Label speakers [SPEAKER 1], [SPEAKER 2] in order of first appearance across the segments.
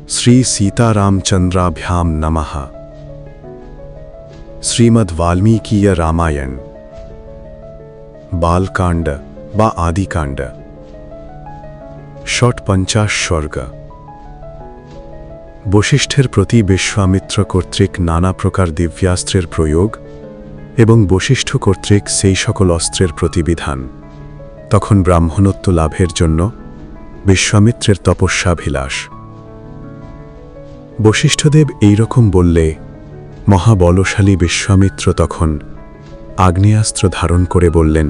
[SPEAKER 1] শ্রী সীতারামচন্দ্রাভ্যাম নমঃ। শ্রীমদ্ বাল্মীকিয় রামায়ণ বালকাণ্ড বা আদিকাণ্ড। ষটপঞ্চাশ সর্গ। বশিষ্ঠের প্রতি বিশ্বামিত্র কর্তৃক নানা প্রকার দিব্যাস্ত্রের প্রয়োগ এবং বশিষ্ঠ কর্তৃক সেই সকল অস্ত্রের প্রতিবিধান। তখন ব্রাহ্মণত্ব লাভের জন্য বিশ্বামিত্রের তপস্যাভিলাষ। বশিষ্ঠদেব এইরকম বললে মহাবলশালী বিশ্বামিত্র তখন আগ্নেয়াস্ত্র ধারণ করে বললেন,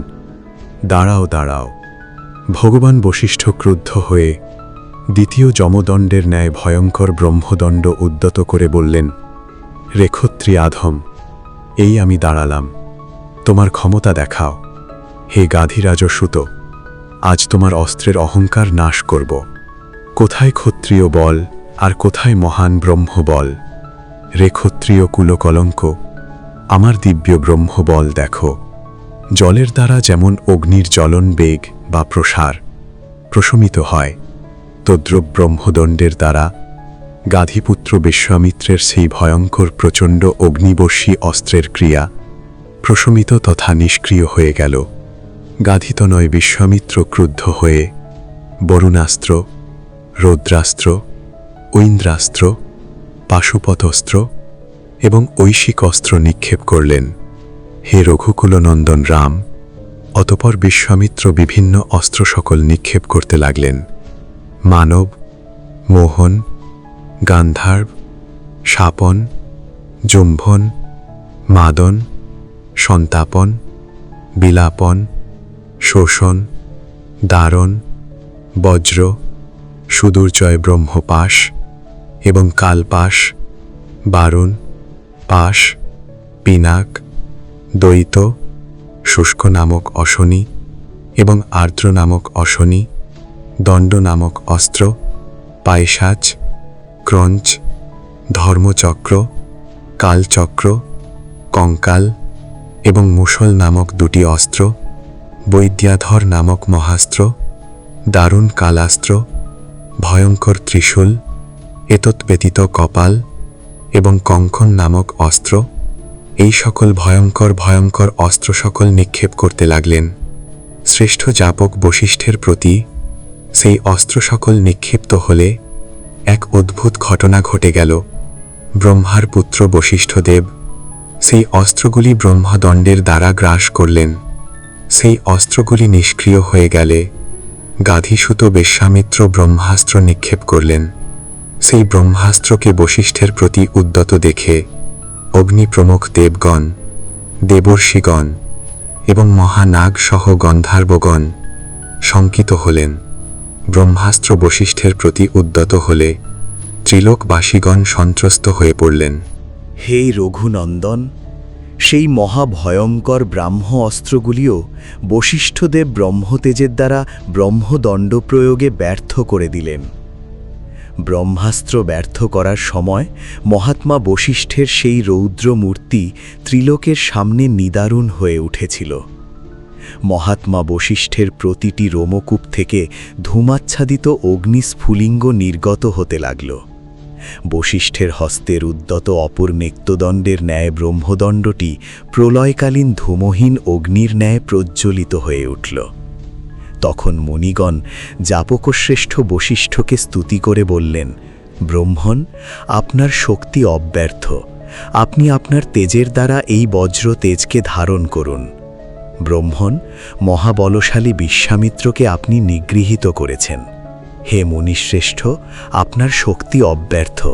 [SPEAKER 1] দাঁড়াও দাঁড়াও। ভগবান বশিষ্ঠ ক্রুদ্ধ হয়ে দ্বিতীয় যমদণ্ডের ন্যায় ভয়ঙ্কর ব্রহ্মদণ্ড উদ্যত করে বললেন, রেখত্রী আধম, এই আমি দাঁড়ালাম, তোমার ক্ষমতা দেখাও। হে গাধিরাজসূত, আজ তোমার অস্ত্রের অহংকার নাশ করব। কোথায় ক্ষত্রিয় বল আর কোথায় মহান ব্রহ্মবল? রে ক্ষত্রিয় কুলকলঙ্ক, আমার দিব্য ব্রহ্মবল দেখো। জলের দ্বারা যেমন অগ্নির জ্বলন বেগ বা প্রসার প্রশমিত হয়, তদ্রূপ ব্রহ্মদণ্ডের দ্বারা গাধিপুত্র বিশ্বামিত্রের সেই ভয়ঙ্কর প্রচণ্ড অগ্নিবর্ষী অস্ত্রের ক্রিয়া প্রশমিত তথা নিষ্ক্রিয় হয়ে গেল। গাধিতনয় বিশ্বামিত্র ক্রুদ্ধ হয়ে বরুণাস্ত্র, রৌদ্রাস্ত্র, ঐন্দ্রাস্ত্র, পাশুপতস্ত্র এবং ঐশিক অস্ত্র নিক্ষেপ করলেন। হে রঘুকুলনন্দন রাম, অতপর বিশ্বামিত্র বিভিন্ন অস্ত্র সকল নিক্ষেপ করতে লাগলেন। মানব, মোহন, গান্ধার্ব, শাপন, জুম্ভন, মাদন, সন্তাপন, বিলাপন, শোষণ, দারণ, বজ্র, সুদূর্জয় ব্রহ্মপাশ এবং কালপাশ, বারুণ, পাশ, পিনাক, দ্বৈত, শুষ্ক নামক অশনি এবং আর্দ্র নামক অশনি, দণ্ড নামক অস্ত্র, পায়সাচ, ক্রঞ্চ, ধর্মচক্র, কালচক্র, কঙ্কাল এবং মুষল নামক দুটি অস্ত্র, বৈদ্যাধর নামক মহাস্ত্র, দারুণ কালাস্ত্র, ভয়ঙ্কর ত্রিশূল, এতৎ ব্যতীত কপাল এবং কঙ্কন নামক অস্ত্র, এই সকল ভয়ঙ্কর ভয়ঙ্কর অস্ত্র সকল নিক্ষেপ করতে লাগলেন। শ্রেষ্ঠ যাপক বশিষ্ঠের প্রতি সেই অস্ত্র সকল নিক্ষিপ্ত হলে এক অদ্ভুত ঘটনা ঘটে গেল। ব্রহ্মার পুত্র বশিষ্ঠদেব সেই অস্ত্রগুলি ব্রহ্মদণ্ডের দ্বারা গ্রাস করলেন। সেই অস্ত্রগুলি নিষ্ক্রিয় হয়ে গেলে গাধিসূত বিশ্বামিত্র ব্রহ্মাস্ত্র নিক্ষেপ করলেন। সেই ব্রহ্মাস্ত্রকে বশিষ্ঠের প্রতি উদ্যত দেখে অগ্নি প্রমুখ দেবগণ, দেবর্ষিগণ এবং মহানাগ সহ গন্ধার্বগণ শঙ্কিত হলেন। ব্রহ্মাস্ত্র বশিষ্ঠের প্রতি উদ্যত হলে ত্রিলোকবাসীগণ সন্ত্রস্ত হয়ে পড়লেন।
[SPEAKER 2] হে রঘুনন্দন, সেই মহাভয়ঙ্কর ব্রাহ্ম অস্ত্রগুলিও বশিষ্ঠদেব ব্রহ্মতেজের দ্বারা ব্রহ্মদণ্ড প্রয়োগে ব্যর্থ করে দিলেন। ব্রহ্মাস্ত্র ব্যর্থ করার সময় মহাত্মা বশিষ্ঠের সেই রৌদ্র মূর্তি ত্রিলোকের সামনে নিদারুণ হয়ে উঠেছিল। মহাত্মা বশিষ্ঠের প্রতিটি রোমকূপ থেকে ধূমাচ্ছাদিত অগ্নিস্ফুলিঙ্গ নির্গত হতে লাগল। বশিষ্ঠের হস্তের উদ্যত অপর নেক্তদণ্ডের ন্যায় ব্রহ্মদণ্ডটি প্রলয়কালীন ধূমহীন অগ্নির ন্যায় প্রজ্জ্বলিত হয়ে উঠল। তখন মুনিগণ যাপকশ্রেষ্ঠ বশিষ্ঠকে স্তুতি করে বললেন, ব্রহ্মণ, আপনার শক্তি অব্যর্থ, আপনি আপনার তেজের দ্বারা এই বজ্র তেজকে ধারণ করুন। ব্রহ্মণ, মহাবলশালী বিশ্বামিত্রকে আপনি নিগৃহীত করেছেন। হে মুনিশ্রেষ্ঠ, আপনার শক্তি অব্যর্থ,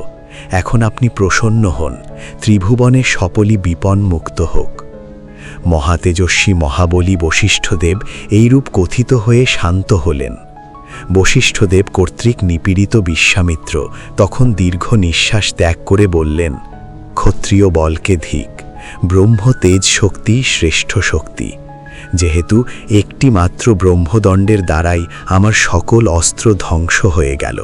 [SPEAKER 2] এখন আপনি প্রসন্ন হন, ত্রিভুবনে সপলি বিপন মুক্ত হোক। মহাতেজস্বী মহাবলী বশিষ্ঠদেব এইরূপ কথিত হয়ে শান্ত হলেন। বশিষ্ঠদেব কর্তৃক নিপীড়িত বিশ্বামিত্র তখন দীর্ঘ নিঃশ্বাস ত্যাগ করে বললেন, ক্ষত্রিয় বলকে ধিক, ব্রহ্ম তেজ শক্তি শ্রেষ্ঠ শক্তি। যেহেতু একটি মাত্র ব্রহ্মদণ্ডের দ্বারাই আমার সকল অস্ত্র ধ্বংস হয়ে গেল,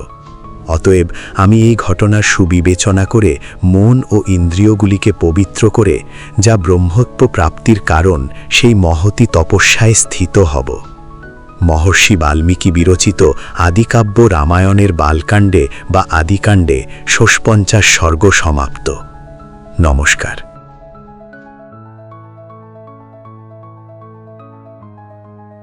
[SPEAKER 2] অতএব আমি এই ঘটনার সুবিবেচনা করে মন ও ইন্দ্রিয়গুলিকে পবিত্র করে যা ব্রহ্মত্ব প্রাপ্তির কারণ সেই মহতি তপস্যায় স্থিত হব। মহর্ষি বাল্মীকি বিরচিত আদিকাব্য রামায়ণের বালকাণ্ডে বা আদিকাণ্ডে ৫৬ সর্গ সমাপ্ত। নমস্কার।